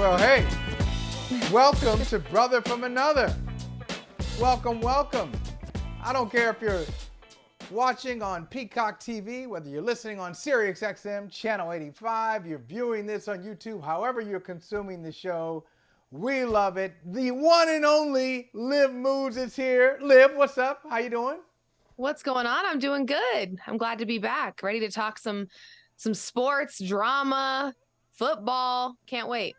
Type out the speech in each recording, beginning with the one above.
Well, hey, welcome to Brother from Another. Welcome, welcome. I don't care if you're watching on Peacock TV, whether you're listening on Sirius XM, Channel 85, you're viewing this on YouTube, however you're consuming the show, we love it. The one and only Liv Moods is here. Liv, what's up? How you doing? What's going on? I'm doing good. I'm glad to be back. Ready to talk some sports, drama, football. Can't wait.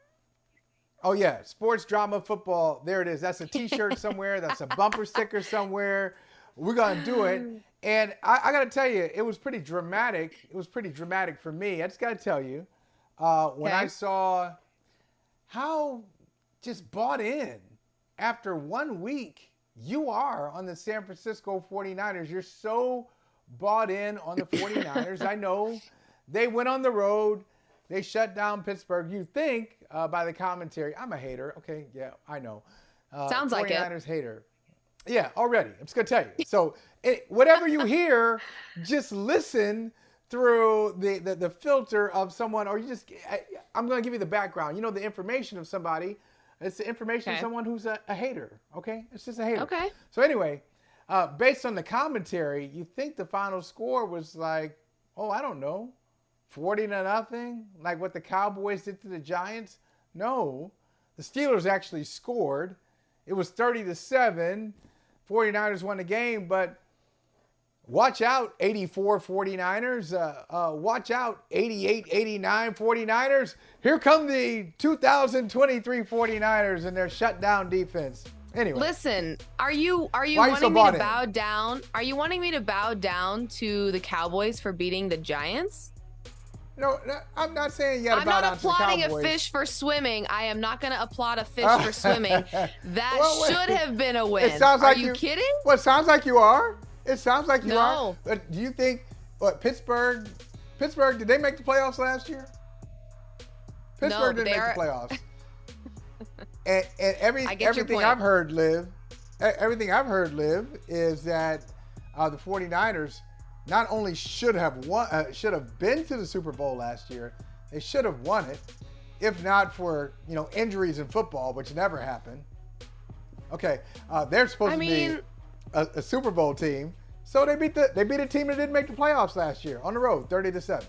Oh, yeah. Sports, drama, football. There it is. That's a T-shirt somewhere. That's a bumper sticker somewhere. We're going to do it. And I got to tell you, it was pretty dramatic. It was pretty dramatic for me. I just got to tell you, when I saw how just bought in after 1 week you are on the San Francisco 49ers. You're so bought in on the 49ers. I know they went on the road. They shut down Pittsburgh. You think by the commentary, I'm a hater. Okay, yeah, I know. Sounds like it. 49ers hater. Yeah, already. I'm just going to tell you. So whatever you hear, just listen through the filter of someone, or I'm going to give you the background. You know, the information of somebody. It's the information of someone who's a hater. Okay? It's just a hater. Okay. So anyway, based on the commentary, you think the final score was like, oh, I don't know, 40-0, like what the Cowboys did to the Giants? No, the Steelers actually scored. It was 30-7. 49ers won the game, but watch out, 84 49ers. Watch out, 88-89 49ers. Here come the 2023 49ers and their shutdown defense. Anyway. Listen, are you wanting me to bow down? Are you wanting me to bow down to the Cowboys for beating the Giants? No, I'm not saying you got to bow down to the Cowboys. I'm not applauding a fish for swimming. I am not going to applaud a fish for swimming. That should have been a win. Are you kidding? Well, it sounds like you are. It sounds like you are. But do you think, Pittsburgh, did they make the playoffs last year? Pittsburgh didn't make the playoffs. and everything I've heard, Liv, is that the 49ers not only should have been to the Super Bowl last year, they should have won it, if not for injuries in football, which never happened. Okay, they're supposed to be a Super Bowl team, so they beat a team that didn't make the playoffs last year on the road, 30-7.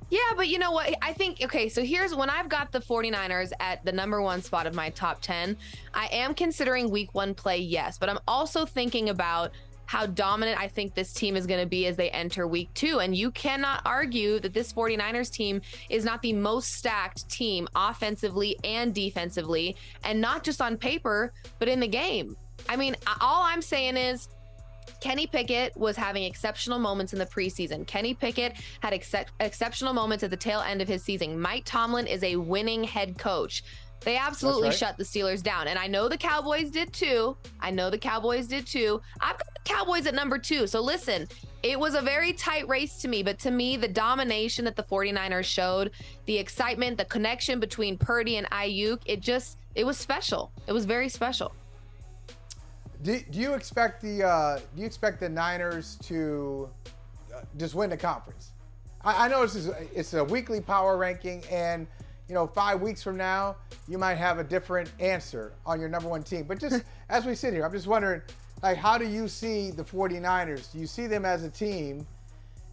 Yeah, but you know what? I think, okay, so here's when I've got the 49ers at the number one spot of my top 10, I am considering week one play, yes, but I'm also thinking about how dominant I think this team is going to be as they enter week two. And you cannot argue that this 49ers team is not the most stacked team offensively and defensively, and not just on paper, but in the game. I mean, all I'm saying is Kenny Pickett was having exceptional moments in the preseason. Kenny Pickett had exceptional moments at the tail end of his season. Mike Tomlin is a winning head coach. They absolutely shut the Steelers down. And I know the Cowboys did too. I've got the Cowboys at number 2. So listen, it was a very tight race to me. But to me, the domination that the 49ers showed, the excitement, the connection between Purdy and Ayuk, it was special. It was very special. Do you expect the Niners to just win the conference? I know it's a weekly power ranking, and 5 weeks from now, you might have a different answer on your number one team. But just as we sit here, I'm just wondering, how do you see the 49ers? Do you see them as a team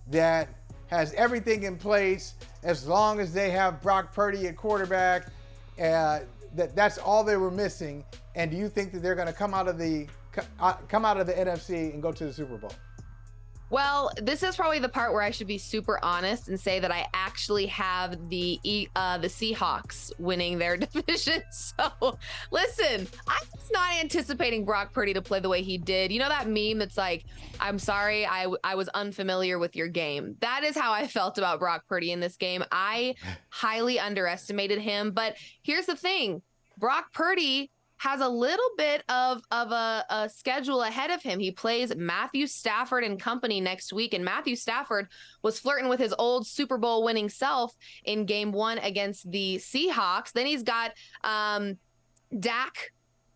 that has everything in place as long as they have Brock Purdy at quarterback? That's all they were missing. And do you think that they're going to come out of the NFC and go to the Super Bowl? Well, this is probably the part where I should be super honest and say that I actually have the Seahawks winning their division. So listen, I was not anticipating Brock Purdy to play the way he did. You know that meme that's like, I'm sorry, I was unfamiliar with your game. That is how I felt about Brock Purdy in this game. I highly underestimated him. But here's the thing, Brock Purdy has a little bit of a schedule ahead of him. He plays Matthew Stafford and company next week, and Matthew Stafford was flirting with his old Super Bowl winning self in game 1 against the Seahawks. Then he's got Dak,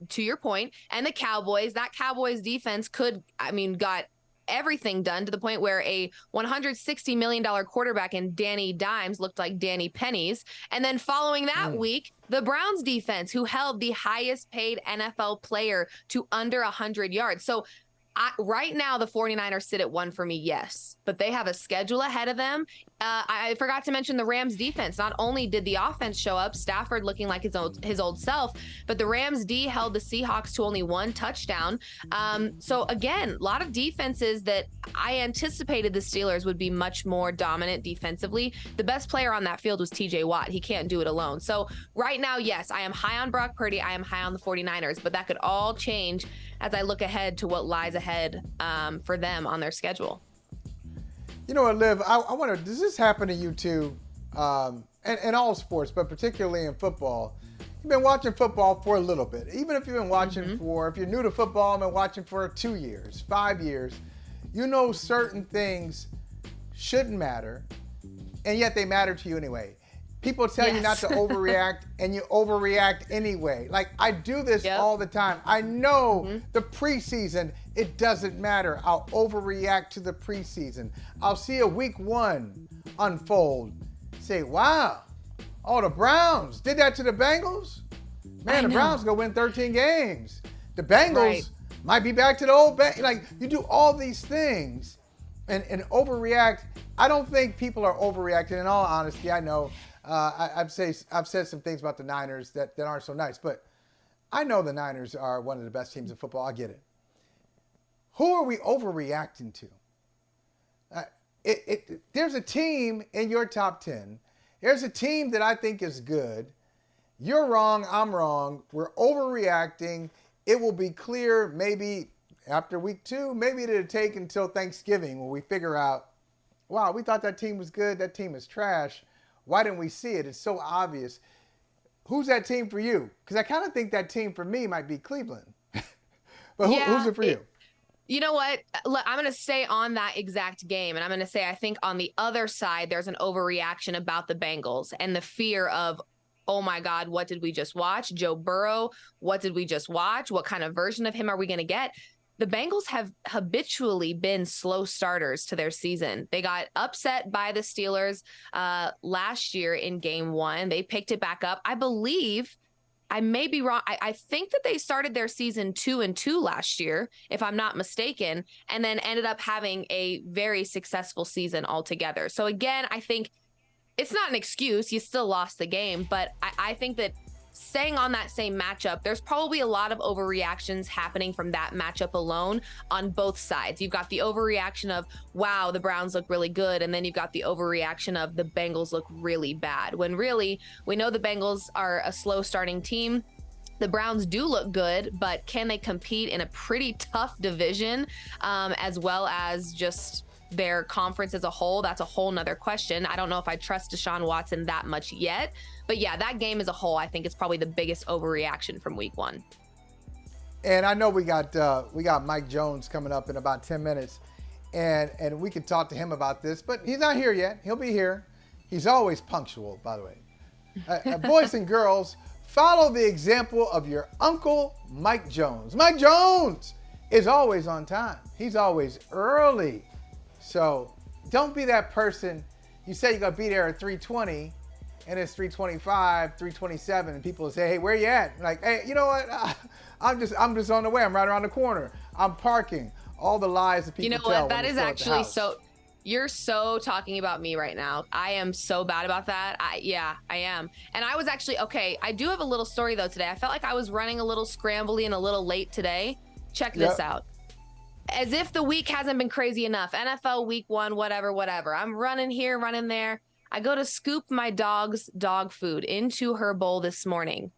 to your point, and the Cowboys. That Cowboys defense got everything done to the point where a $160 million quarterback in Danny Dimes looked like Danny Pennies. And then following that week, the Browns defense, who held the highest paid NFL player to under 100 yards. So right now, the 49ers sit at 1 for me, yes. But they have a schedule ahead of them. I forgot to mention the Rams defense. Not only did the offense show up, Stafford looking like his old self, but the Rams D held the Seahawks to only 1 touchdown. So again, a lot of defenses that I anticipated the Steelers would be much more dominant defensively. The best player on that field was TJ Watt. He can't do it alone. So right now, yes, I am high on Brock Purdy. I am high on the 49ers, but that could all change as I look ahead to what lies ahead for them on their schedule. You know what, Liv, I wonder, does this happen to you too? And all sports, but particularly in football. You've been watching football for a little bit. Even if you've been watching if you're new to football and been watching for 2 years, 5 years, you know certain things shouldn't matter, and yet they matter to you anyway. People tell you not to overreact, and you overreact anyway. Like, I do this all the time. I know the preseason, it doesn't matter. I'll overreact to the preseason. I'll see a week 1 unfold. Say, wow, the Browns did that to the Bengals? Man, the Browns going to win 13 games. The Bengals might be back to the old Bengals. Like, you do all these things and overreact. I don't think people are overreacting. In all honesty, I know. I've said some things about the Niners that aren't so nice, but I know the Niners are one of the best teams in football. I get it. Who are we overreacting to? There's a team in your top 10. There's a team that I think is good. You're wrong. I'm wrong. We're overreacting. It will be clear maybe after week 2. Maybe it'll take until Thanksgiving when we figure out, wow, we thought that team was good. That team is trash. Why didn't we see it? It's so obvious. Who's that team for you? Because I kind of think that team for me might be Cleveland. But who's it for you? You know what? I'm going to stay on that exact game. And I'm going to say, I think on the other side, there's an overreaction about the Bengals and the fear of, oh my God, what did we just watch? Joe Burrow, what did we just watch? What kind of version of him are we going to get? The Bengals have habitually been slow starters to their season. They got upset by the Steelers last year in game 1. They picked it back up. I believe, I may be wrong. I think that they started their season 2-2 last year, if I'm not mistaken, and then ended up having a very successful season altogether. So again, I think it's not an excuse. You still lost the game, but I think that staying on that same matchup, there's probably a lot of overreactions happening from that matchup alone on both sides. You've got the overreaction of, wow, the Browns look really good. And then you've got the overreaction of the Bengals look really bad. When really, we know the Bengals are a slow starting team. The Browns do look good, but can they compete in a pretty tough division, as well as just their conference as a whole? That's a whole nother question. I don't know if I trust Deshaun Watson that much yet, but yeah, that game as a whole, I think it's probably the biggest overreaction from week 1. And I know we got Mike Jones coming up in about 10 minutes, and we can talk to him about this, but he's not here yet. He'll be here. He's always punctual, by the way. Boys and girls, follow the example of your Uncle Mike Jones. Mike Jones is always on time. He's always early. So don't be that person. You say you're going to be there at 3:20 and it's 3:25, 3:27, and people will say, hey, where you at? Like, hey, you know what? I'm just on the way. I'm right around the corner. I'm parking. All the lies that people tell. You know what? That is actually so. You're so talking about me right now. I am so bad about that. I am. And I was actually, okay, I do have a little story though today. I felt like I was running a little scrambly and a little late today. Check this out. As if the week hasn't been crazy enough. NFL week 1, whatever. I'm running here, running there. I go to scoop my dog's dog food into her bowl this morning.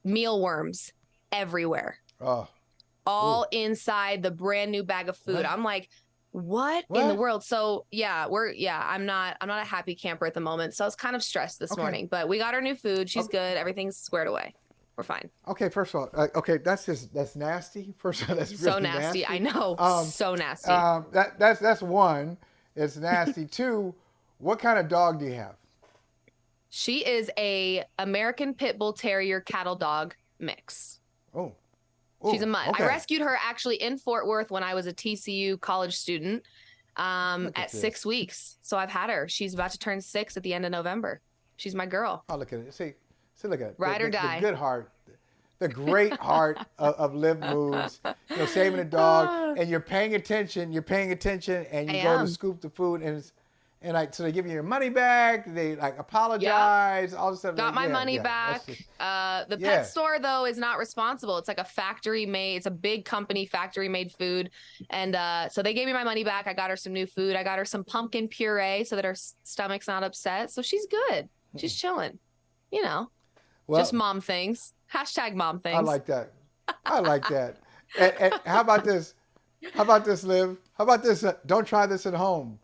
Mealworms everywhere. Oh. All inside the brand new bag of food. What? I'm like, what in the world? So I'm not a happy camper at the moment. So I was kind of stressed this morning, but we got our new food. She's good. Everything's squared away. We're fine. Okay, first of all, that's nasty. First of all, that's so really nasty. I know, so nasty. That's one. It's nasty. 2, what kind of dog do you have? She is a American Pit Bull Terrier cattle dog mix. Oh, She's a mutt. Okay. I rescued her actually in Fort Worth when I was a TCU college student at 6 weeks. So I've had her. She's about to turn 6 at the end of November. She's my girl. Oh, look at it. See, look at it. Ride or die. The good heart. The great heart of Liv Moods, saving a dog, and you're paying attention, and you go to scoop the food, so they give you your money back, they apologize, all this stuff. Got my money back. The pet store though is not responsible. It's like a factory made, it's a big company, factory made food, and so they gave me my money back. I got her some new food. I got her some pumpkin puree so that her stomach's not upset. So she's good. She's chilling. Well, just mom things. Hashtag mom things. I like that. And how about this? Liv? How about this? Don't try this at home.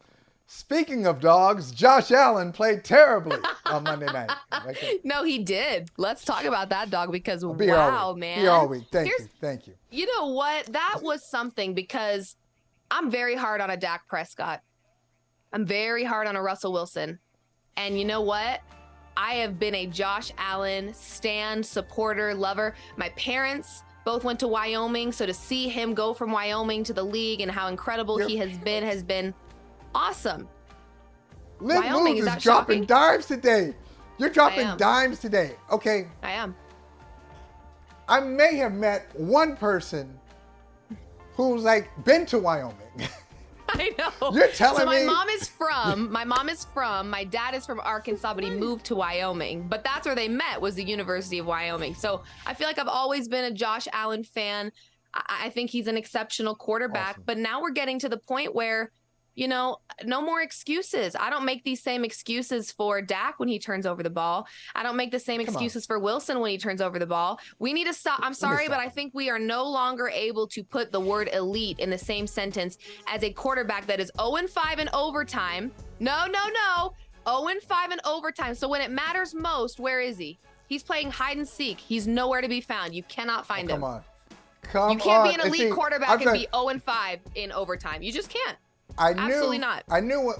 Speaking of dogs, Josh Allen played terribly on Monday night. No, he did. Let's talk about that dog because wow, man. Be all week. Thank you. You know what? That was something because I'm very hard on a Dak Prescott. I'm very hard on a Russell Wilson. And you know what? I have been a Josh Allen stan, supporter, lover. My parents both went to Wyoming, so to see him go from Wyoming to the league and how incredible he has been awesome. Liv Moods is dropping dimes today. You're dropping dimes today. Okay. I am. I may have met one person who's been to Wyoming. I know. You're telling me. My mom is from, my dad is from Arkansas, but he moved to Wyoming. But that's where they met, was the University of Wyoming. So I feel like I've always been a Josh Allen fan. I think he's an exceptional quarterback. Awesome. But now we're getting to the point where, no more excuses. I don't make these same excuses for Dak when he turns over the ball. I don't make the same excuses for Wilson when he turns over the ball. We need to stop. I'm sorry, but I think we are no longer able to put the word elite in the same sentence as a quarterback that is 0-5 in overtime. No. 0-5 in overtime. So when it matters most, where is he? He's playing hide and seek. He's nowhere to be found. You cannot find him. Come on. You can't be an elite quarterback and be 0-5 in overtime. You just can't. Absolutely not. I knew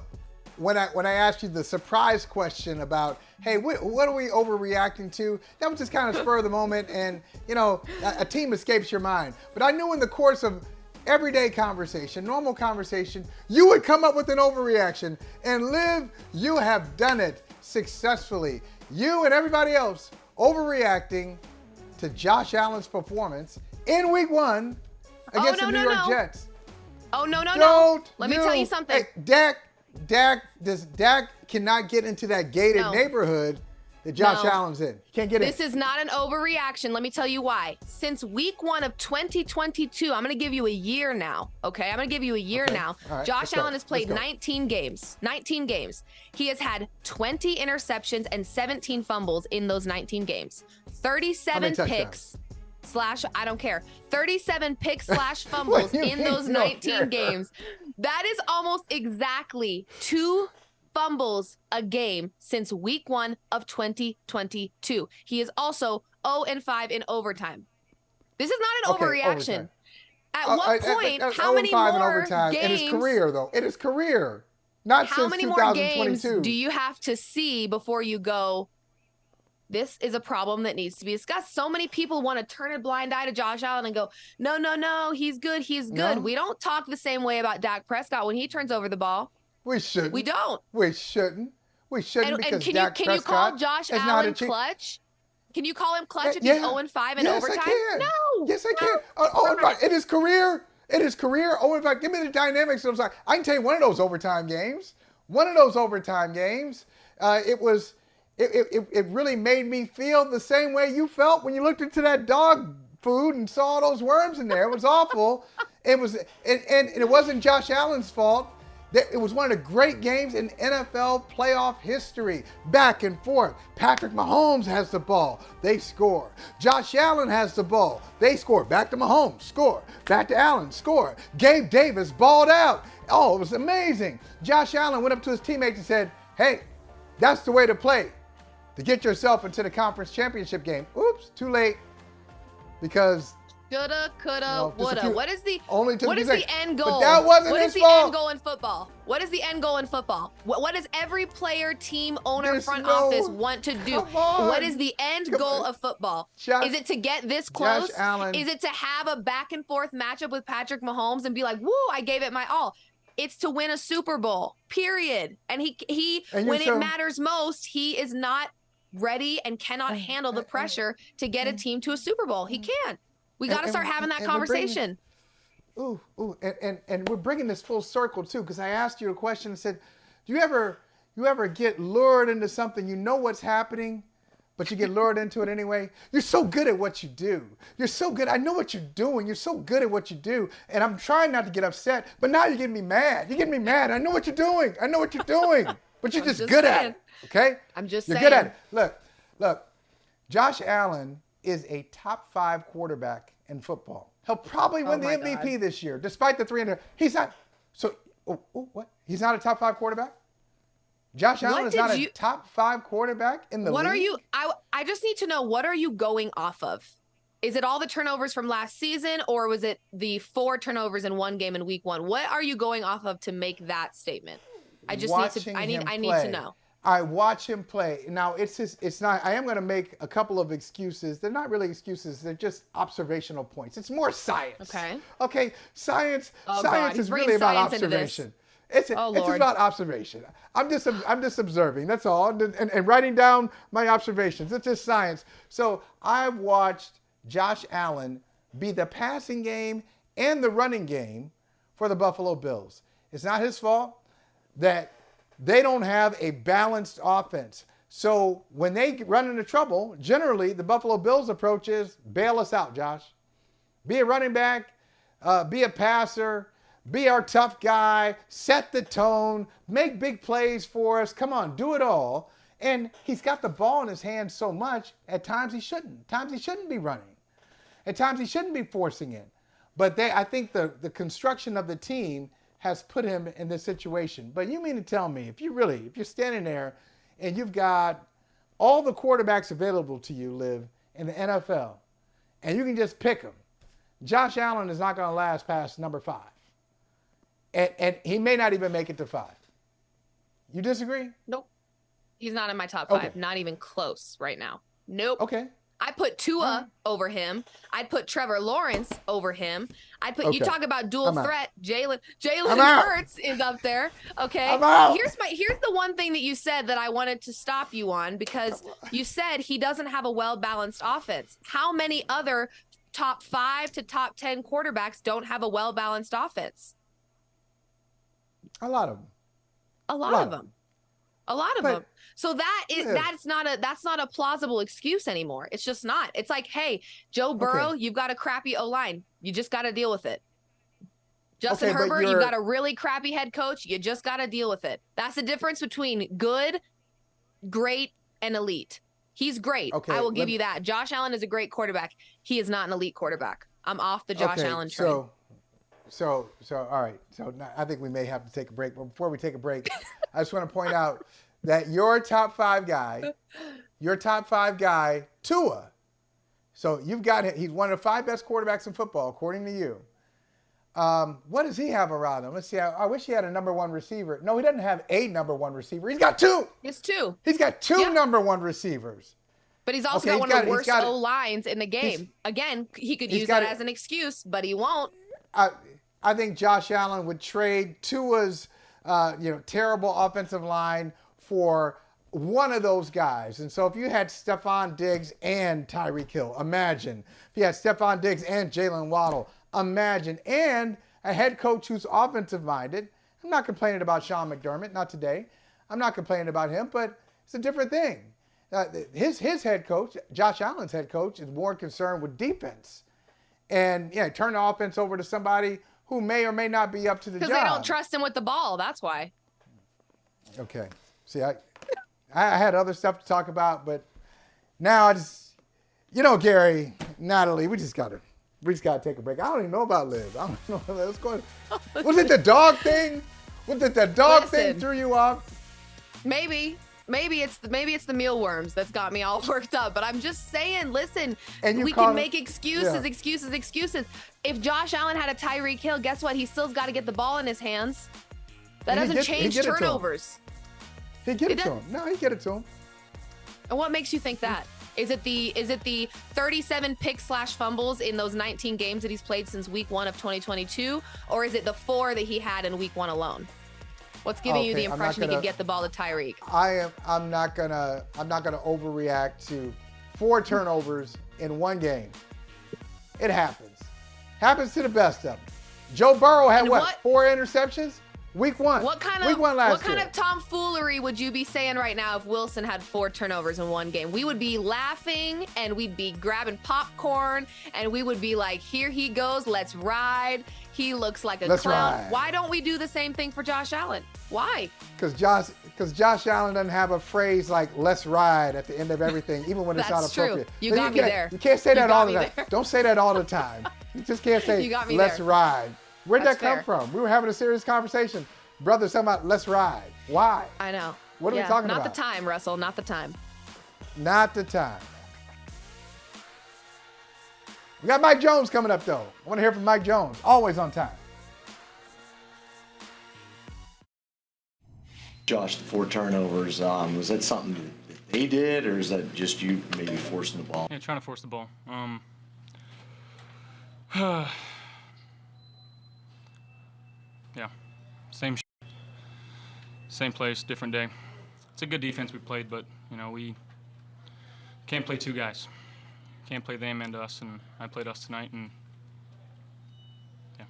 when I asked you the surprise question about, hey, what are we overreacting to? That was just kind of spur of the moment, and a team escapes your mind. But I knew in the course of everyday conversation, normal conversation, you would come up with an overreaction. And Liv, you have done it successfully. You and everybody else overreacting to Josh Allen's performance in Week 1 against the New York Jets. Oh, no. Let me tell you something. Hey, Dak cannot get into that gated neighborhood that Josh Allen's in. He can't get in. This is not an overreaction. Let me tell you why. Since Week 1 of 2022, I'm going to give you a year now, okay? I'm going to give you a year now. Right, Josh Allen has played 19 games. 19 games. He has had 20 interceptions and 17 fumbles in those 19 games. 37 picks. I don't care. 37 picks / fumbles in those 19 games. That is almost exactly 2 fumbles a game since Week 1 of 2022. He is also 0-5 in overtime. This is not an overreaction. At what point, how many more games? In his career, though. In his career. Not since 2022. How many more games do you have to see before you go, this is a problem that needs to be discussed? So many people want to turn a blind eye to Josh Allen and go, no, he's good. No. We don't talk the same way about Dak Prescott when he turns over the ball. We shouldn't. We don't. We shouldn't because Dak Prescott can you call Josh Allen clutch? Can you call him clutch if he's 0-5 in overtime? I can. No. Yes, I can. 0-5 in his career. 0-5. Give me the dynamics. I can tell you one of those overtime games. It really made me feel the same way you felt when you looked into that dog food and saw those worms in there. It was awful. And it wasn't Josh Allen's fault. It was one of the great games in NFL playoff history. Back and forth. Patrick Mahomes has the ball. They score. Josh Allen has the ball. They score. Back to Mahomes. Score. Back to Allen. Score. Gabe Davis balled out. Oh, it was amazing. Josh Allen went up to his teammates and said, hey, that's the way to play to get yourself into the conference championship game. Oops, too late. Because Shoulda, coulda, No, just a woulda. few- What is the only to what is the the end goal? But that wasn't What his is the fault. end goal in football? What is the end goal in football? What does every player, team, owner, There's front no- office want to do? Come on. What is the end Come goal on. of football? Josh- Is it to get this Josh close? Allen. Is it to have a back and forth matchup with Patrick Mahomes and be like, "Woo, I gave it my all"? It's to win a Super Bowl. Period. And he And when so- it matters most, he is not ready and cannot handle the pressure to get a team to a Super Bowl. He can't. We got to start having that conversation. Ooh, and we're bringing this full circle too, because I asked you a question and said, do you ever get lured into something, you know what's happening, but you get lured into it anyway? You're so good at what you do. You're so good. I know what you're doing. You're so good at what you do. And I'm trying not to get upset, but now you're getting me mad. You're getting me mad. I know what you're doing. I know what you're doing. But you're just good at it. Okay? I'm just You're saying. good at it. Look. Josh Allen is a top 5 quarterback in football. He'll probably win the my MVP God. this year, despite the 300. He's not. So, what? He's not a top 5 quarterback? Josh Allen is not a top 5 quarterback in the league? What are you? I just need to know, what are you going off of? Is it all the turnovers from last season, or was it the 4 turnovers in one game in week 1? What are you going off of to make that statement? I just I need to know. I watch him play. Now it's not. I am going to make a couple of excuses. They're not really excuses. They're just observational points. It's more science. Okay. Science. Science is really about observation. It's about observation. I'm just observing. That's all. And writing down my observations. It's just science. So I've watched Josh Allen be the passing game and the running game for the Buffalo Bills. It's not his fault that they don't have a balanced offense. So when they run into trouble, generally the Buffalo Bills approach is bail us out, Josh. Be a running back, be a passer, be our tough guy, set the tone, make big plays for us. Come on, do it all. And he's got the ball in his hands so much, at times he shouldn't. At times he shouldn't be running. At times he shouldn't be forcing it. But I think the construction of the team has put him in this situation. But you mean to tell me, if you're standing there and you've got all the quarterbacks available to you, Liv, in the NFL, and you can just pick them, Josh Allen is not going to last past number 5. And he may not even make it to 5. You disagree? Nope. He's not in my top 5. Okay. Not even close right now. Nope. Okay. I put Tua over him. I'd put Trevor Lawrence over him. I'd put you talk about dual threat. Jalen Hurts is up there. Okay. I'm out. Here's the one thing that you said that I wanted to stop you on, because you said he doesn't have a well-balanced offense. How many other top 5 to top 10 quarterbacks don't have a well-balanced offense? A lot of them. A lot of them. So that's not a plausible excuse anymore. It's just not. It's like, hey, Joe Burrow, you've got a crappy O-line. You just got to deal with it. Justin Herbert, you've got a really crappy head coach. You just got to deal with it. That's the difference between good, great, and elite. He's great. Okay, I will give you that. Josh Allen is a great quarterback. He is not an elite quarterback. I'm off the Josh Allen train. So, all right. So now I think we may have to take a break. But before we take a break, I just want to point out that your top 5 guy, Tua. So you've got him. He's one of the 5 best quarterbacks in football, according to you. What does he have around him? Let's see. I wish he had a number 1 receiver. No, he doesn't have a number 1 receiver. He's got 2. It's 2. He's got 2 number 1 receivers. But he's also got one of the worst O-lines in the game. Again, he could use that as an excuse, but he won't. I think Josh Allen would trade Tua's terrible offensive line for one of those guys. And so if you had Stephon Diggs and Tyreek Hill, imagine. If you had Stephon Diggs and Jalen Waddle, imagine. And a head coach who's offensive-minded. I'm not complaining about Sean McDermott, not today. I'm not complaining about him, but it's a different thing. His head coach, Josh Allen's head coach, is more concerned with defense. And, turn the offense over to somebody who may or may not be up to the job. Because they don't trust him with the ball. That's why. Okay. See, I had other stuff to talk about, but now I just, Gary, Natalie, we just gotta take a break. I don't even know about Liv. I don't know what's going on. Was it the dog thing? Was it the dog thing threw you off? Maybe. Maybe it's the mealworms that's got me all worked up, but I'm just saying, listen, And we can make excuses. If Josh Allen had a Tyreek Hill, guess what? He still's got to get the ball in his hands. That doesn't change turnovers. He get it to him. No, he get it to him. And what makes you think that? Is it the 37 picks/fumbles in those 19 games that he's played since week 1 of 2022, or is it the 4 that he had in week 1 alone? What's giving you the impression he could get the ball to Tyreek? I'm not gonna overreact to 4 turnovers in one game. It happens. Happens to the best of them. Joe Burrow had 4 interceptions? Week 1. What kind of tomfoolery would you be saying right now if Wilson had 4 turnovers in one game? We would be laughing and we'd be grabbing popcorn and we would be like, here he goes, let's ride. He looks like a clown. Ride. Why don't we do the same thing for Josh Allen? Why? Because Josh Allen doesn't have a phrase like "let's ride" at the end of everything, even when it's not appropriate. True. You got me there. You can't say that all the time. Don't say that all the time. You just can't say "let's ride." Where'd that come from? We were having a serious conversation. Brothers talking about "let's ride." Why? I know. What are we talking about? Not the time, Russell. Not the time. Not the time. We got Mike Jones coming up, though. I want to hear from Mike Jones. Always on time. Josh, the 4 turnovers, was that something that they did, or is that just you maybe forcing the ball? Yeah, trying to force the ball. Yeah, same place, different day. It's a good defense we played, but, we can't play 2 guys. Can't play them and us, and I played us tonight, and yeah.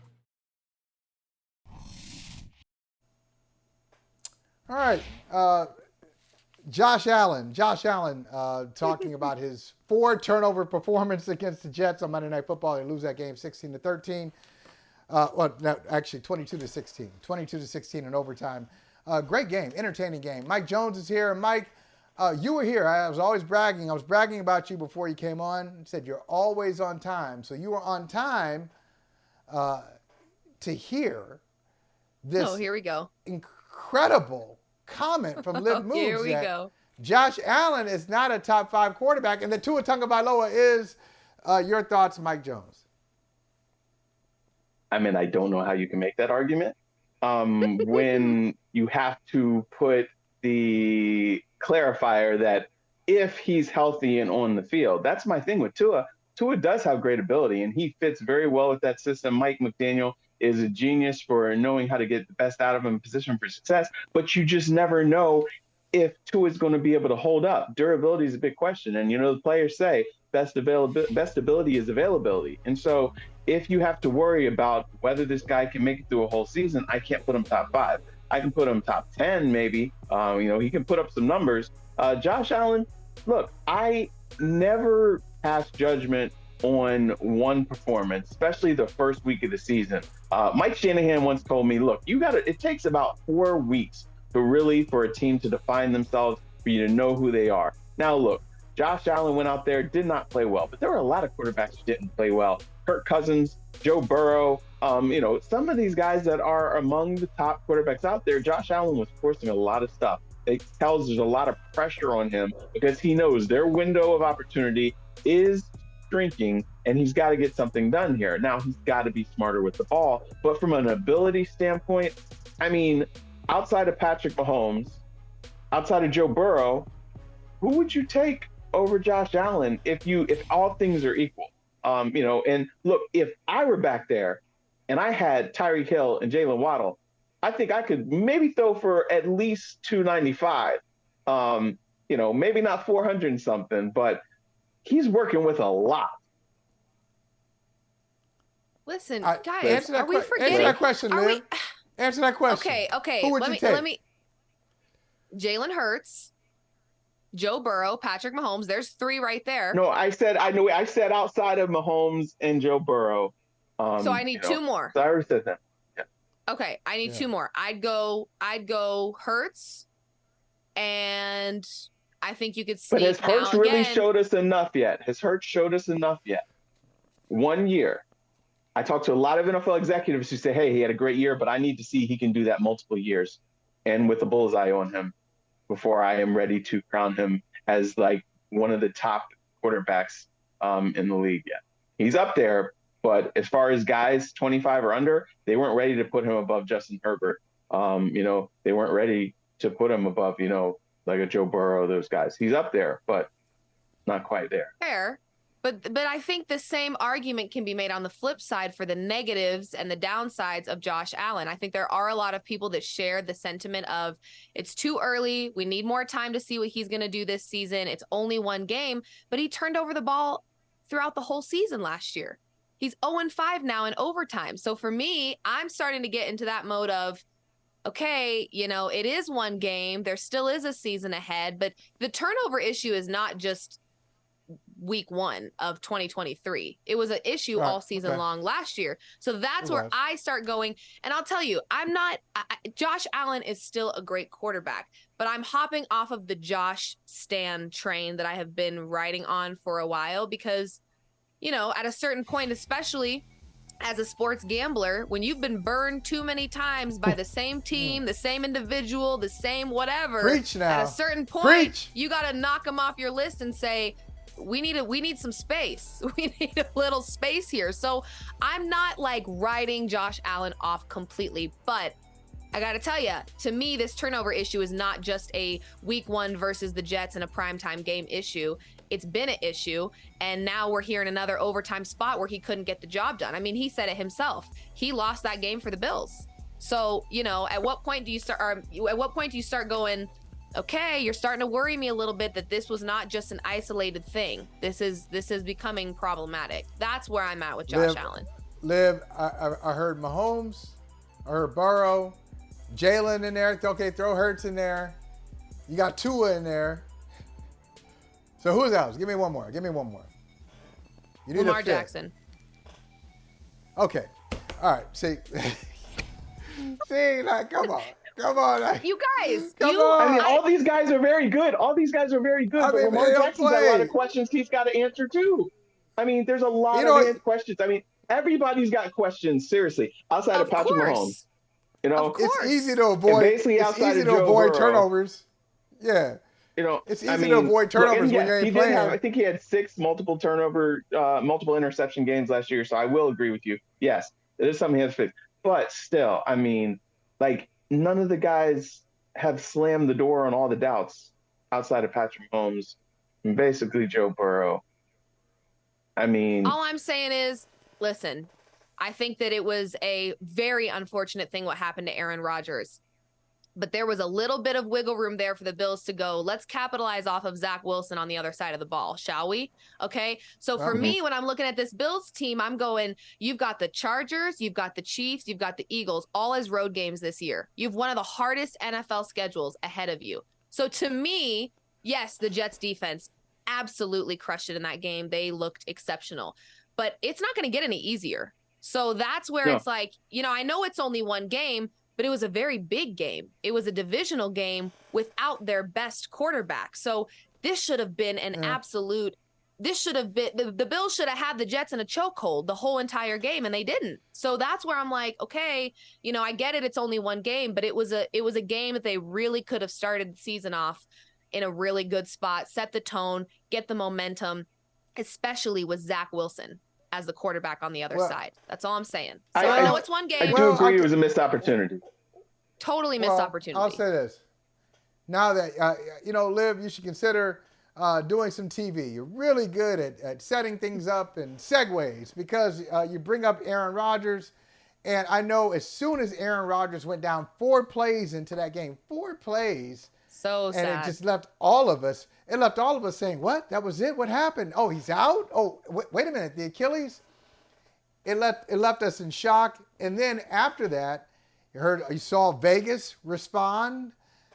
All right. Josh Allen talking about his 4 turnover performance against the Jets on Monday Night Football. They lose that game 16-13. Actually 22-16. 22-16 in overtime. Great game, entertaining game. Mike Jones is here. Mike, you were here. I was always bragging. I was bragging about you before you came on. You said you're always on time. So you were on time to hear this. Oh, here we go. Incredible comment from Liv Moods. Here we go. Josh Allen is not a top 5 quarterback, and the Tua Tagovailoa is. Your thoughts, Mike Jones? I mean, I don't know how you can make that argument when you have to put the clarifier that if he's healthy and on the field. That's my thing with Tua. Tua does have great ability, and he fits very well with that system. Mike McDaniel is a genius for knowing how to get the best out of him in position for success, but you just never know if Tua is going to be able to hold up. Durability is a big question, and the players say best ability is availability. And so if you have to worry about whether this guy can make it through a whole season, I can't put him top 5. I can put him top 10 maybe. He can put up some numbers. Josh Allen, look, I never pass judgment on one performance, especially the first week of the season. Mike Shanahan once told me, look, it takes about 4 weeks for a team to define themselves, for you to know who they are. Now, look, Josh Allen went out there, did not play well, but there were a lot of quarterbacks who didn't play well. Kirk Cousins, Joe Burrow, some of these guys that are among the top quarterbacks out there, Josh Allen was forcing a lot of stuff. It tells there's a lot of pressure on him because he knows their window of opportunity is shrinking and he's got to get something done here. Now, he's got to be smarter with the ball. But from an ability standpoint, I mean, outside of Patrick Mahomes, outside of Joe Burrow, who would you take over Josh Allen if all things are equal? And look, if I were back there and I had Tyreek Hill and Jalen Waddle, I think I could maybe throw for at least 295. Maybe not 400 and something, but he's working with a lot. Listen, guys, are we forgetting? Answer that question, Liv. Answer that question. Okay. Who would you take? Jalen Hurts, Joe Burrow, Patrick Mahomes. There's 3 right there. No, I said outside of Mahomes and Joe Burrow. So I need 2 more. So I already said that. Yeah. Okay, I need 2 more. I'd go Hurts, and I think you could sneak. But has Hurts really showed us enough yet? 1 year. I talked to a lot of NFL executives who say, hey, he had a great year, but I need to see he can do that multiple years and with a bullseye on him. before I am ready to crown him as like one of the top quarterbacks in the league yet. He's up there, but as far as guys 25 or under, they weren't ready to put him above Justin Herbert. They weren't ready to put him above, like a Joe Burrow, those guys. He's up there, but not quite there. Fair. But I think the same argument can be made on the flip side for the negatives and the downsides of Josh Allen. I think there are a lot of people that share the sentiment of it's too early. We need more time to see what he's going to do this season. It's only one game, but he turned over the ball throughout the whole season last year. He's 0-5 now in overtime. So for me, I'm starting to get into that mode of, okay, it is one game. There still is a season ahead, but the turnover issue is not just week 1 of 2023. It was an issue all season long last year. So that's where I start going. And I'll tell you, Josh Allen is still a great quarterback, but I'm hopping off of the Josh Stan train that I have been riding on for a while because, at a certain point, especially as a sports gambler, when you've been burned too many times by the same team, the same individual, the same whatever, Preach now. at a certain point, you got to knock them off your list and say, we need some space. We need a little space here. So I'm not like writing Josh Allen off completely, but I got to tell you, to me, this turnover issue is not just a week 1 versus the Jets in a primetime game issue. It's been an issue. And now we're here in another overtime spot where he couldn't get the job done. I mean, he said it himself. He lost that game for the Bills. So, at what point do you start going, okay, you're starting to worry me a little bit that this was not just an isolated thing. This is becoming problematic. That's where I'm at with Josh Allen. Liv, I heard Mahomes, I heard Burrow, Jalen in there. Okay, throw Hurts in there. You got Tua in there. So who's else? Give me one more. You need Lamar a fifth. Jackson. Okay. All right. See, like, come on. You guys. Come on. I mean, all these guys are very good. But Lamar Jackson's got a lot of questions he's got to answer too. I mean, there's a lot of questions. I mean, everybody's got questions, seriously, outside of Patrick Mahomes. It's easy to avoid. Basically outside of Joe Burrow. Turnovers. Yeah. It's easy to avoid turnovers when you ain't playing. I think he had 6 multiple interception games last year. So I will agree with you. Yes, it is something he has to fix. But still, I mean, like, none of the guys have slammed the door on all the doubts outside of Patrick Mahomes and basically Joe Burrow. I mean, all I'm saying is, listen, I think that it was a very unfortunate thing what happened to Aaron Rodgers. But there was a little bit of wiggle room there for the Bills to go, let's capitalize off of Zach Wilson on the other side of the ball, shall we? Okay. So for me, when I'm looking at this Bills team, I'm going, you've got the Chargers, you've got the Chiefs, you've got the Eagles, all as road games this year. You've one of the hardest NFL schedules ahead of you. So to me, yes, the Jets defense absolutely crushed it in that game. They looked exceptional, but it's not going to get any easier. So that's where it's like, I know it's only one game, but it was a very big game. It was a divisional game without their best quarterback. So this should have been an absolute, the Bills should have had the Jets in a chokehold the whole entire game, and they didn't. So that's where I'm like, okay, I get it. It's only one game, but it was a game that they really could have started the season off in a really good spot, set the tone, get the momentum, especially with Zach Wilson as the quarterback on the other side. That's all I'm saying. So I know it's one game. I do agree it was a missed opportunity. Totally missed opportunity. I'll say this. Now that, Liv, you should consider doing some TV. You're really good at setting things up and segues because you bring up Aaron Rodgers. And I know as soon as Aaron Rodgers went down 4 plays into that game, 4 plays. So sad. And it just left all of us saying, what? That was it? What happened? Oh, he's out? Oh, wait a minute. The Achilles? It left us in shock. And then after that, you saw Vegas respond.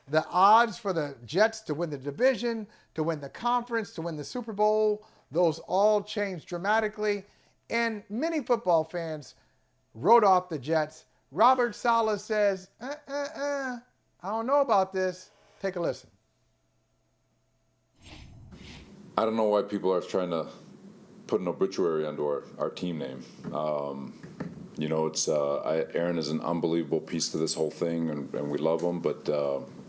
The odds for the Jets to win the division, to win the conference, to win the Super Bowl, those all changed dramatically. And many football fans wrote off the Jets. Robert Saleh says, I don't know about this. Take a listen. I don't know why people are trying to put an obituary onto our team name. Aaron is an unbelievable piece to this whole thing, and we love him. But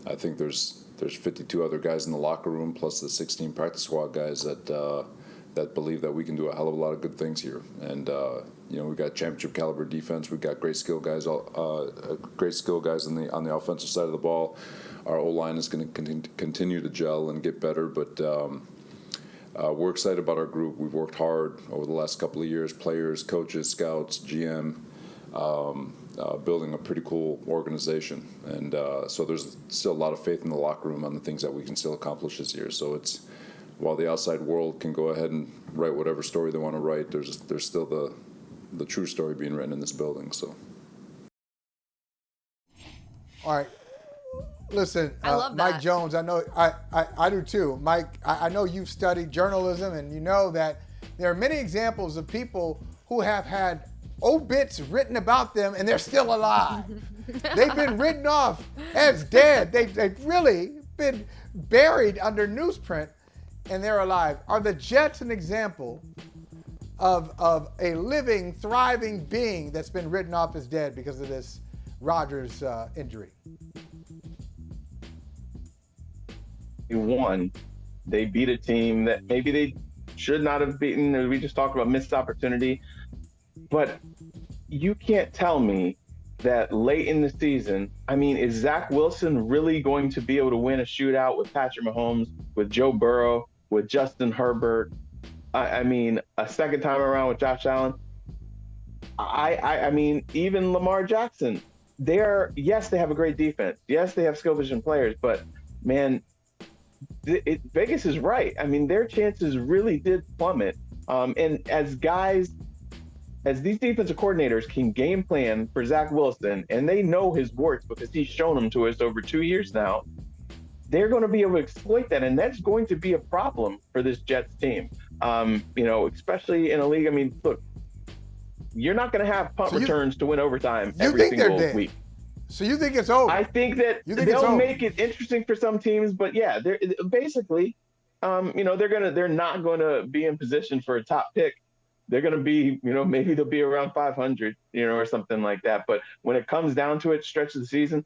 I think there's there's 52 other guys in the locker room, plus the 16 practice squad guys that believe that we can do a hell of a lot of good things here. And we've got championship caliber defense. We've got great skill guys, on the offensive side of the ball. Our O-line is going to continue to gel and get better, but we're excited about our group. We've worked hard over the last couple of years, players, coaches, scouts, GM, building a pretty cool organization. And so there's still a lot of faith in the locker room on the things that we can still accomplish this year. So while the outside world can go ahead and write whatever story they want to write, there's still the true story being written in this building. So. All right. Listen, I love Mike that. Jones, I know I do too. Mike, I know you've studied journalism, and you know that there are many examples of people who have had obits written about them and they're still alive. They've been written off as dead. They've really been buried under newsprint and they're alive. Are the Jets an example of a living, thriving being that's been written off as dead because of this Rodgers injury? One, they beat a team that maybe they should not have beaten. We just talked about missed opportunity. But you can't tell me that late in the season, is Zach Wilson really going to be able to win a shootout with Patrick Mahomes, with Joe Burrow, with Justin Herbert? A second time around with Josh Allen? Even Lamar Jackson. They have a great defense. Yes, they have skill position players, but man, Vegas is right. Their chances really did plummet. And as these defensive coordinators can game plan for Zach Wilson, and they know his warts because he's shown them to us over 2 years now, they're going to be able to exploit that, and that's going to be a problem for this Jets team. Especially in a league. Look, you're not going to have punt returns to win overtime every single week. So you think it's over? I think that they'll make it interesting for some teams, but yeah, they're basically, they're not going to be in position for a top pick. They're going to be, maybe they'll be around 500, or something like that. But when it comes down to it, stretch of the season,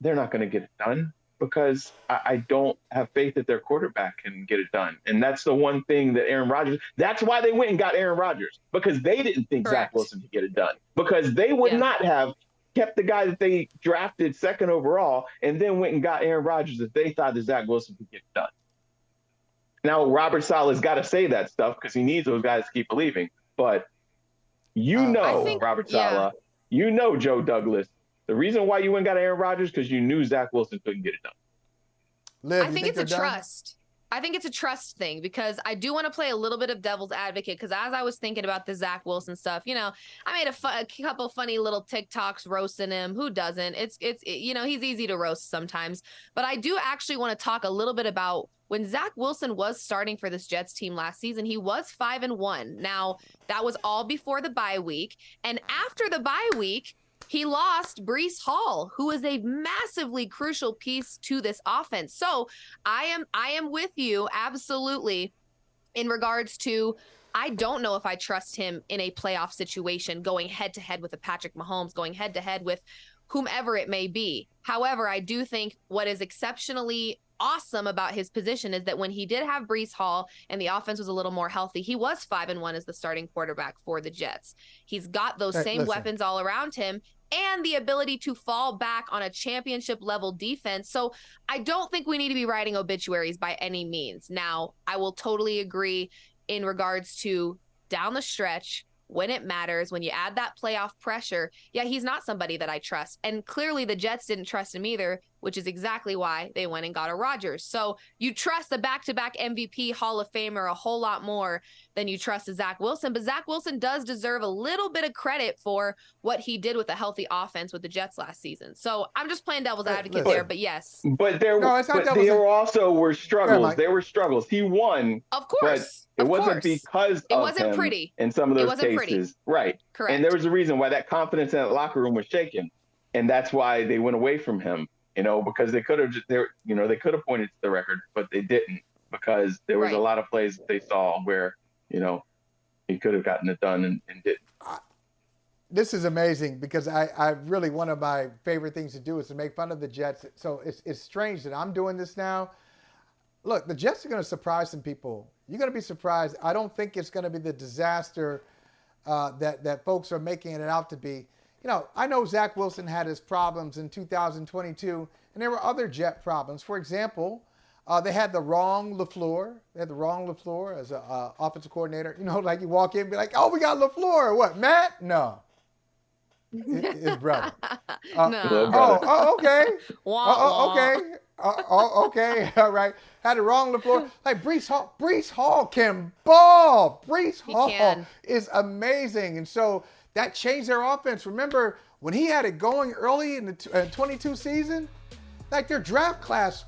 they're not going to get it done because I don't have faith that their quarterback can get it done. And that's the one thing that Aaron Rodgers, that's why they went and got Aaron Rodgers, because they didn't think Zach Wilson could get it done, because they would not have kept the guy that they drafted second overall and then went and got Aaron Rodgers if they thought that Zach Wilson could get it done. Now, Robert Saleh's got to say that stuff because he needs those guys to keep believing. But Robert Saleh, Joe Douglas, the reason why you went and got Aaron Rodgers because you knew Zach Wilson couldn't get it done. Liv, I think it's a trust. I think it's a trust thing because I do want to play a little bit of devil's advocate because as I was thinking about the Zach Wilson stuff, I made a couple funny little TikToks roasting him. Who doesn't? It's he's easy to roast sometimes. But I do actually want to talk a little bit about when Zach Wilson was starting for this Jets team last season. He was 5-1. Now, that was all before the bye week. And after the bye week, he lost Breece Hall, who is a massively crucial piece to this offense. So I am with you absolutely in regards to I don't know if I trust him in a playoff situation going head to head with a Patrick Mahomes, going head to head with whomever it may be. However, I do think what is exceptionally awesome about his position is that when he did have Breece Hall and the offense was a little more healthy, he was 5-1 as the starting quarterback for the Jets. He's got those same weapons all around him and the ability to fall back on a championship level defense. So I don't think we need to be writing obituaries by any means. Now, I will totally agree in regards to down the stretch, when it matters, when you add that playoff pressure, he's not somebody that I trust. And clearly the Jets didn't trust him either, which is exactly why they went and got a Rodgers. So you trust the back-to-back MVP Hall of Famer a whole lot more than you trust a Zach Wilson. But Zach Wilson does deserve a little bit of credit for what he did with a healthy offense with the Jets last season. So I'm just playing devil's advocate there, but yes. But there also were struggles. There were struggles. He won. Of course. But it wasn't because it wasn't him pretty in some of those cases. Pretty. Right. Correct. And there was a reason why that confidence in that locker room was shaken. And that's why they went away from him. Because they could have pointed to the record, but they didn't because there was a lot of plays that they saw where, he could have gotten it done and didn't. this is amazing because I really, one of my favorite things to do is to make fun of the Jets. So it's strange that I'm doing this now. Look, the Jets are going to surprise some people. You're going to be surprised. I don't think it's going to be the disaster that folks are making it out to be. You know, I know Zach Wilson had his problems in 2022, and there were other Jet problems. For example, they had the wrong LaFleur. They had the wrong LaFleur as an offensive coordinator. You know, like you walk in and be like, oh, we got LaFleur. What, Matt? No. His brother. No. Oh, okay. Wah, Okay. Okay. All right. Had the wrong LaFleur. Like Breece Hall. Breece Hall can ball. Breece Hall can. is amazing. And so that changed their offense. Remember when he had it going early in the 22 season? Like their draft class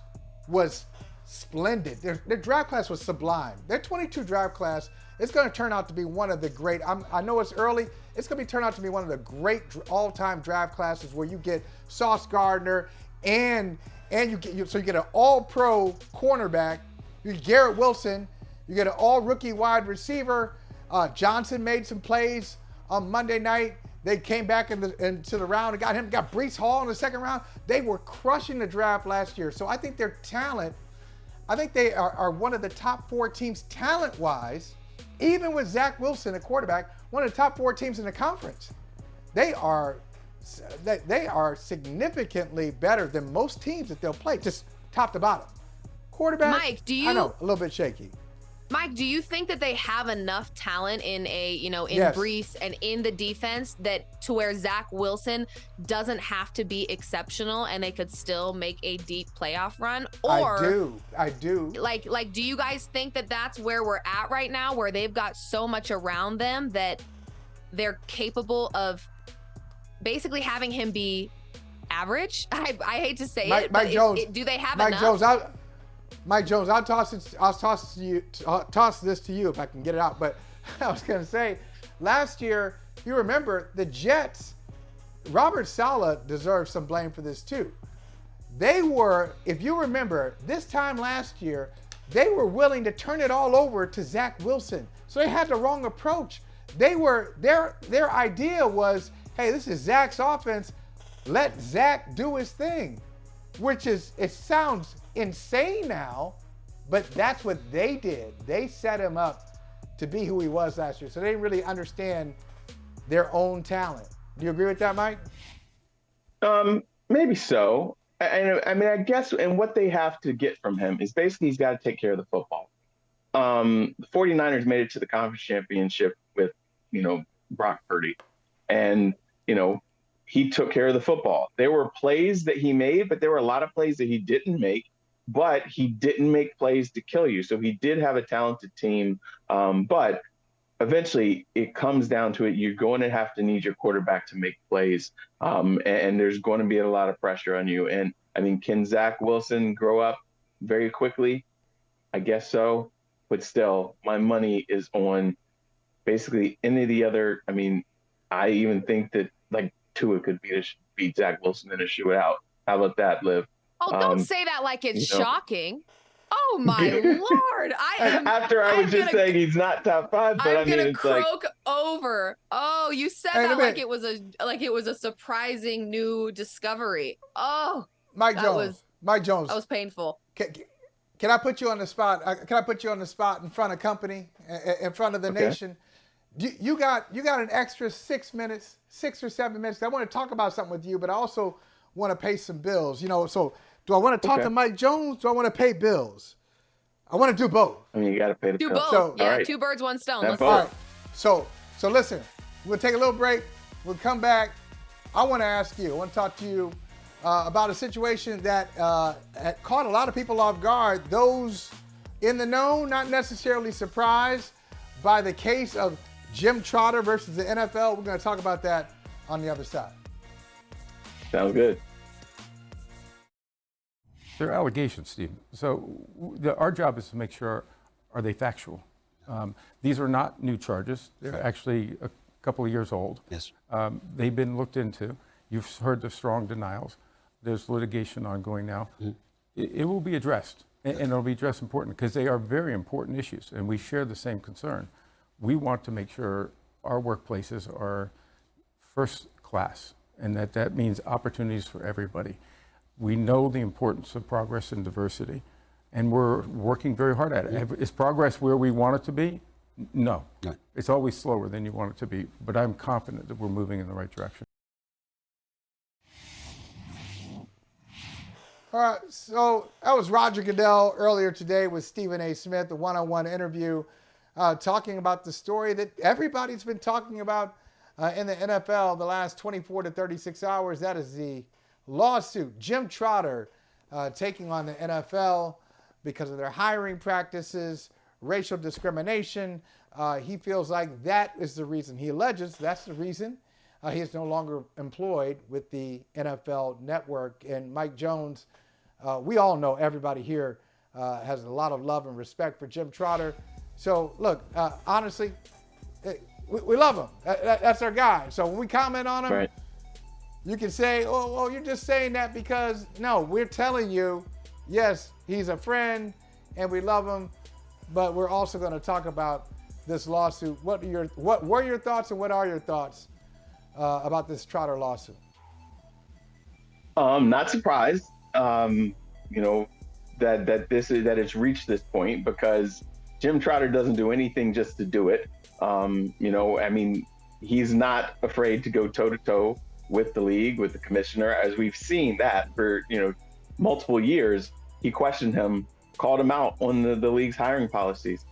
was splendid. Their draft class was sublime. Their 22 draft class is going to turn out to be one of the great. I know it's early. It's going to turn out to be one of the great all-time draft classes where you get Sauce Gardner and you get an all-pro cornerback. You get Garrett Wilson. You get an all-rookie wide receiver. Johnson made some plays on Monday night. They came back into the round and got Breece Hall in the second round. They were crushing the draft last year. So I think their talent, I think they are one of the top 4 teams talent-wise, even with Zach Wilson, a quarterback, one of the top 4 teams in the conference. They are significantly better than most teams that they'll play, just top to bottom. Quarterback, Mike, I know, a little bit shaky. Mike, do you think that they have enough talent in Yes. Breece and in the defense that to where Zach Wilson doesn't have to be exceptional and they could still make a deep playoff run? Or I do. Like, do you guys think that that's where we're at right now, where they've got so much around them that they're capable of basically having him be average? I hate to say it, but do they have enough? Mike Jones, I'll toss this to you if I can get it out. But I was going to say, last year, you remember the Jets, Robert Saleh deserves some blame for this too. They were, if you remember, this time last year, they were willing to turn it all over to Zach Wilson. So they had the wrong approach. Their idea was, hey, this is Zach's offense. Let Zach do his thing, which is, it sounds insane now, but that's what they did. They set him up to be who he was last year. So they didn't really understand their own talent. Do you agree with that, Mike? Maybe so. I mean, I guess, and what they have to get from him is basically he's got to take care of the football. The 49ers made it to the conference championship with, Brock Purdy. And, he took care of the football. There were plays that he made, but there were a lot of plays that he didn't make, but he didn't make plays to kill you. So he did have a talented team. But eventually it comes down to it. You're going to have to need your quarterback to make plays. And there's going to be a lot of pressure on you. And I mean, can Zach Wilson grow up very quickly? I guess so. But still, my money is on basically any of the other. I mean, I even think that Tua could beat Zach Wilson in a shootout. How about that, Liv? Oh, don't say that like it's shocking. Oh my Lord! After I was just saying he's not top 5, but I'm gonna croak over. Oh, you said that like it was a surprising new discovery. Oh, Mike Jones. That was painful. Can I put you on the spot? Can I put you on the spot in front of company, in front of the nation? You got an extra 6 minutes, 6 or 7 minutes. I want to talk about something with you, but I also want to pay some bills. So do I want to talk to Mike Jones? Do I want to pay bills? I want to do both. I mean, you got to pay the bills. Do both. So, yeah, right. 2 birds, 1 stone. Let's all right. So listen, we'll take a little break. We'll come back. I want to ask you. I want to talk to you about a situation that caught a lot of people off guard. Those in the know, not necessarily surprised by the case of Jim Trotter versus the NFL. We're going to talk about that on the other side. Sounds good. They're allegations, Steve. So our job is to make sure, are they factual? These are not new charges. They're actually a couple of years old. Yes. They've been looked into. You've heard the strong denials. There's litigation ongoing now. Mm-hmm. It will be addressed, and it'll be addressed important because they are very important issues, and we share the same concern. We want to make sure our workplaces are first class, and that means opportunities for everybody. We know the importance of progress and diversity, and we're working very hard at it. Is progress where we want it to be? No. It's always slower than you want it to be, but I'm confident that we're moving in the right direction. All right, so that was Roger Goodell earlier today with Stephen A. Smith, a one-on-one interview, talking about the story that everybody's been talking about in the NFL the last 24 to 36 hours. That is the lawsuit. Jim Trotter taking on the NFL because of their hiring practices, racial discrimination. He feels like that is the reason. He alleges that's the reason he is no longer employed with the NFL Network. And Mike Jones, we all know, everybody here has a lot of love and respect for Jim Trotter. So look, honestly, we love him. That's our guy. So when we comment on him, Right. you can say, oh, you're just saying that because, no, we're telling you, yes, he's a friend and we love him, but we're also going to talk about this lawsuit. What were your thoughts and what are your thoughts about this Trotter lawsuit? Not surprised, that it's reached this point, because Jim Trotter doesn't do anything just to do it. He's not afraid to go toe to toe with the league, with the commissioner, as we've seen that for, multiple years. He questioned him, called him out on the league's hiring policies.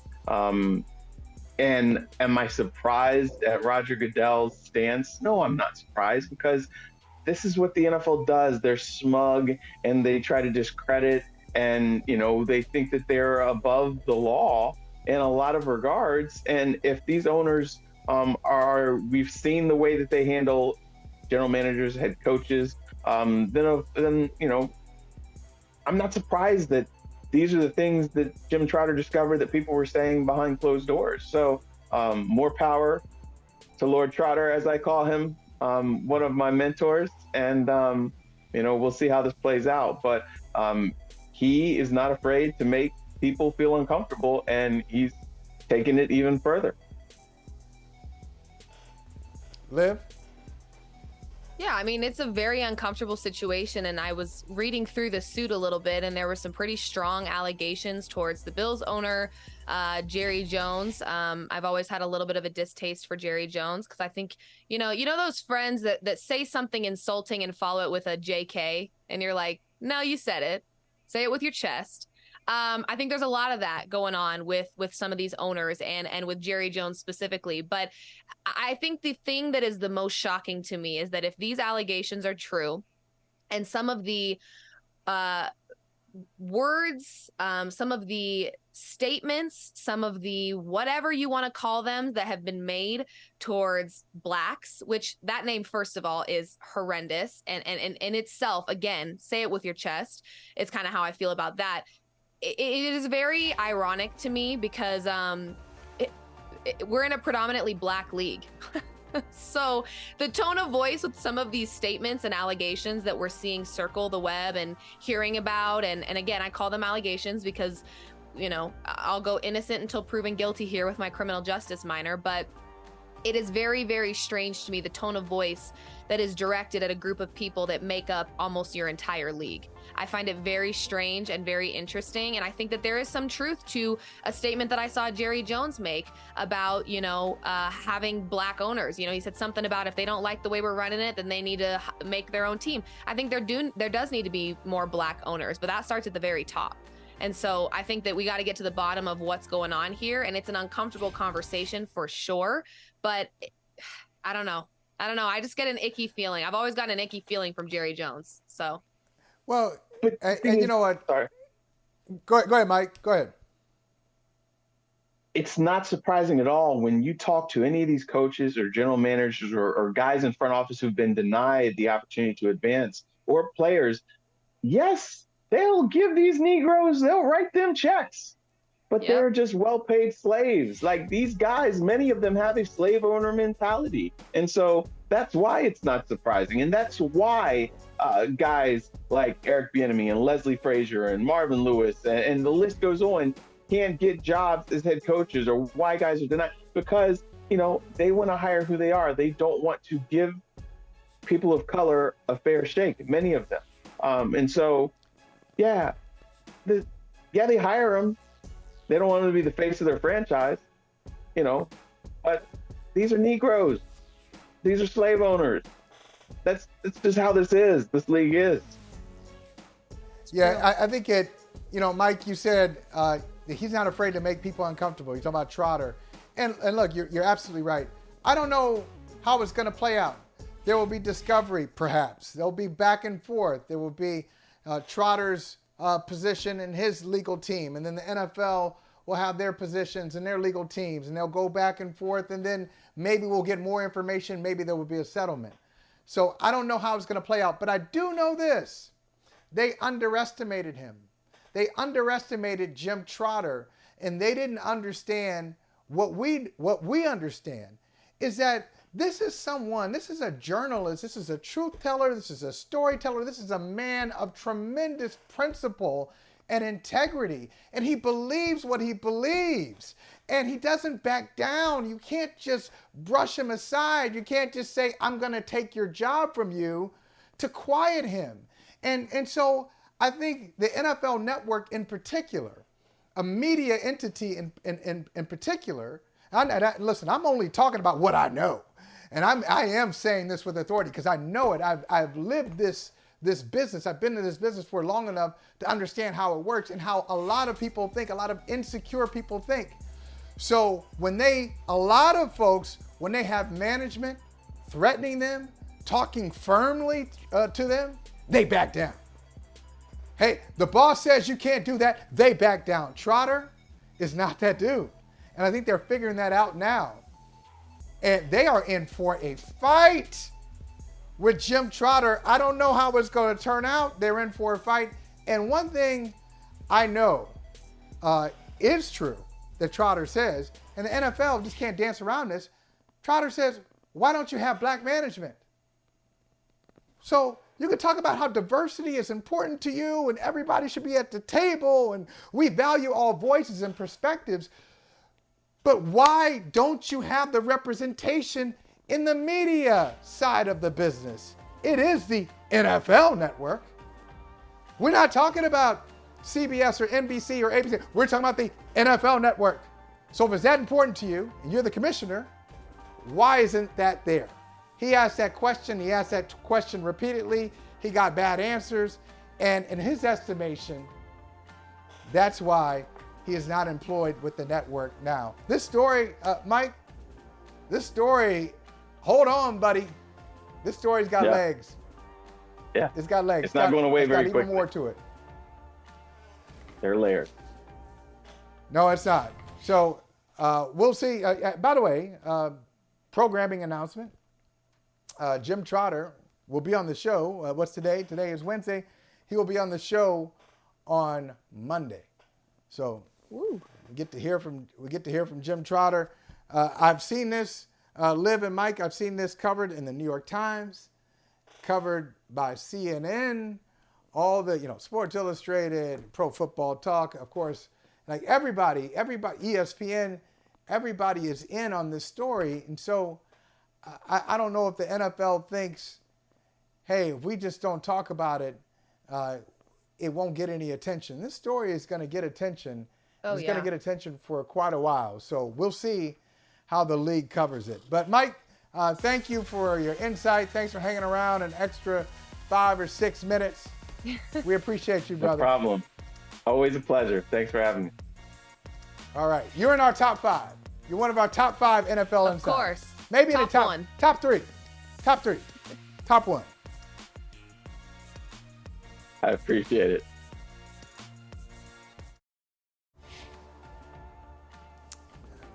And am I surprised at Roger Goodell's stance? No, I'm not surprised, because this is what the NFL does. They're smug and they try to discredit, and, they think that they're above the law in a lot of regards. And if these owners we've seen the way that they handle general managers, head coaches, then I'm not surprised that these are the things that Jim Trotter discovered that people were saying behind closed doors. So more power to Lord Trotter, as I call him, one of my mentors. And, we'll see how this plays out. But he is not afraid to make people feel uncomfortable, and he's taking it even further. Liv? Yeah, it's a very uncomfortable situation, and I was reading through the suit a little bit, and there were some pretty strong allegations towards the Bills owner, Jerry Jones. I've always had a little bit of a distaste for Jerry Jones, because I think, those friends that say something insulting and follow it with a JK, and you're like, no, you said it. Say it with your chest. I think there's a lot of that going on with some of these owners and with Jerry Jones specifically. But I think the thing that is the most shocking to me is that if these allegations are true, and some of the words, some of the statements, some of the whatever you want to call them that have been made towards blacks, which that name, first of all, is horrendous. And in itself, again, say it with your chest. It's kind of how I feel about that. It is very ironic to me because we're in a predominantly black league. So the tone of voice with some of these statements and allegations that we're seeing circle the web and hearing about, and again, I call them allegations because, I'll go innocent until proven guilty here with my criminal justice minor, but it is very, very strange to me, the tone of voice that is directed at a group of people that make up almost your entire league. I find it very strange and very interesting. And I think that there is some truth to a statement that I saw Jerry Jones make about, having black owners. He said something about if they don't like the way we're running it, then they need to make their own team. I think there does need to be more black owners, but that starts at the very top. And so I think that we got to get to the bottom of what's going on here. And it's an uncomfortable conversation for sure. But I don't know. I just get an icky feeling. I've always gotten an icky feeling from Jerry Jones. So. Well, and you know what? Sorry. Go ahead, Mike. Go ahead. It's not surprising at all when you talk to any of these coaches or general managers or guys in front office who've been denied the opportunity to advance, or players. Yes, they'll give these Negroes, they'll write them checks, but they're just well-paid slaves. Like these guys, many of them have a slave owner mentality. And so that's why it's not surprising. And that's why guys like Eric Bieniemy and Leslie Frazier and Marvin Lewis and the list goes on can't get jobs as head coaches, or why guys are denied, because they want to hire who they are. They don't want to give people of color a fair shake, many of them. And so, yeah, they hire them. They don't want them to be the face of their franchise, but these are Negroes. These are slave owners. That's just how this league is. Yeah, I think Mike, you said he's not afraid to make people uncomfortable. You're talking about Trotter. And look, you're absolutely right. I don't know how it's going to play out. There will be discovery, perhaps. There'll be back and forth. There will be Trotter's position in his legal team. And then the NFL will have their positions and their legal teams. And they'll go back and forth. And then maybe we'll get more information. Maybe there will be a settlement. So I don't know how it's going to play out. But I do know this. They underestimated him. They underestimated Jim Trotter. And they didn't understand what we understand is that this is a journalist, this is a truth teller, this is a storyteller, this is a man of tremendous principle and integrity. And he believes what he believes. And he doesn't back down. You can't just brush him aside. You can't just say, I'm going to take your job from you to quiet him. And so I think the NFL Network in particular, a media entity in particular, listen, I'm only talking about what I know. And I am saying this with authority because I know it. I've lived this business. I've been in this business for long enough to understand how it works and how a lot of people think, a lot of insecure people think. So when a lot of folks, when they have management threatening them, talking firmly to them, they back down. Hey, the boss says you can't do that, they back down. Trotter is not that dude. And I think they're figuring that out now. And they are in for a fight with Jim Trotter. I don't know how it's going to turn out. They're in for a fight. And one thing I know is true that Trotter says, and the NFL just can't dance around this. Trotter says, why don't you have black management? So you can talk about how diversity is important to you and everybody should be at the table and we value all voices and perspectives. But why don't you have the representation in the media side of the business? It is the NFL Network. We're not talking about CBS or NBC or ABC. We're talking about the NFL Network. So if it's that important to you and you're the commissioner, why isn't that there? He asked that question. He asked that question repeatedly. He got bad answers. And in his estimation, that's why he is not employed with the network now. This story, Mike, hold on, buddy. This story's got legs. Yeah. It's got legs. It's not going away very quickly. Even more to it. They're layered. No, it's not. So we'll see. By the way, programming announcement. Jim Trotter will be on the show. What's today? Today is Wednesday. He will be on the show on Monday. So we get to hear from Jim Trotter. I've seen this, Liv and Mike. I've seen this covered in the New York Times, covered by CNN, all the Sports Illustrated, Pro Football Talk, of course. Like everybody, ESPN, everybody is in on this story, and so I don't know if the NFL thinks, hey, if we just don't talk about it, it won't get any attention. This story is going to get attention. It's going to get attention for quite a while. So we'll see how the league covers it. But Mike, thank you for your insight. Thanks for hanging around an extra 5 or 6 minutes. We appreciate you, brother. No problem. Always a pleasure. Thanks for having me. All right. You're in our top 5. You're one of our top 5 NFL insiders. Of course. Maybe in the top 1. Top 3. Top 3. Top 1. I appreciate it.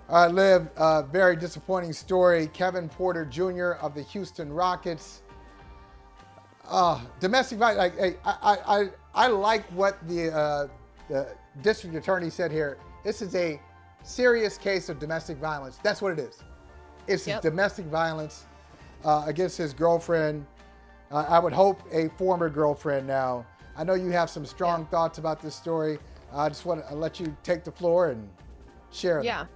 All right, Liv, very disappointing story. Kevin Porter Jr. of the Houston Rockets. Domestic violence. I like what the district attorney said here. This is a serious case of domestic violence. That's what it is. It's domestic violence against his girlfriend. I would hope a former girlfriend now. I know you have some strong thoughts about this story. I just want to let you take the floor and share them. Yeah.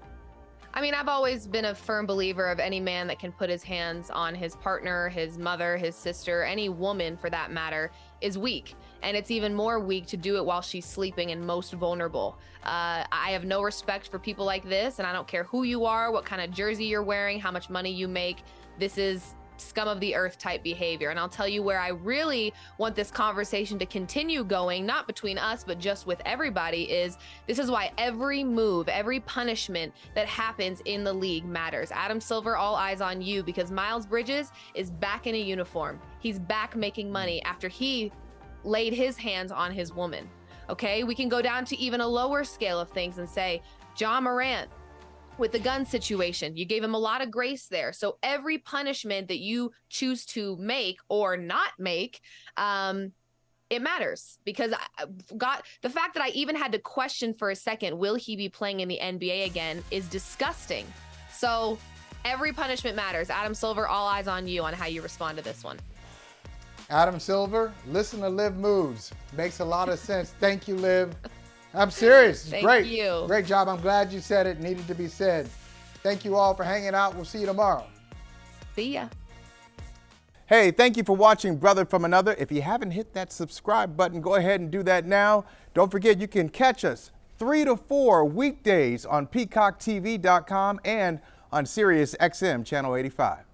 I mean, I've always been a firm believer of any man that can put his hands on his partner, his mother, his sister, any woman for that matter, is weak. And it's even more weak to do it while she's sleeping and most vulnerable. I have no respect for people like this, and I don't care who you are, what kind of jersey you're wearing, how much money you make. This is scum of the earth type behavior. And I'll tell you where I really want this conversation to continue going, not between us, but just with everybody, is this is why every move, every punishment that happens in the league matters. Adam Silver, all eyes on you, because Miles Bridges is back in a uniform. He's back making money after he laid his hands on his woman. Okay, we can go down to even a lower scale of things and say, John Morant, with the gun situation, you gave him a lot of grace there. So every punishment that you choose to make or not make, it matters, because the fact that I even had to question for a second, will he be playing in the NBA again, is disgusting. So every punishment matters. Adam Silver, all eyes on you on how you respond to this one. Adam Silver, listen to Liv Moods. Makes a lot of sense. Thank you, Liv. I'm serious. Thank Great. you. Great job. I'm glad you said it. Needed to be said. Thank you all for hanging out. We'll see you tomorrow. See ya. Hey, thank you for watching Brother from Another. If you haven't hit that subscribe button, go ahead and do that now. Don't forget, you can catch us 3 to 4 weekdays on PeacockTV.com and on Sirius XM Channel 85.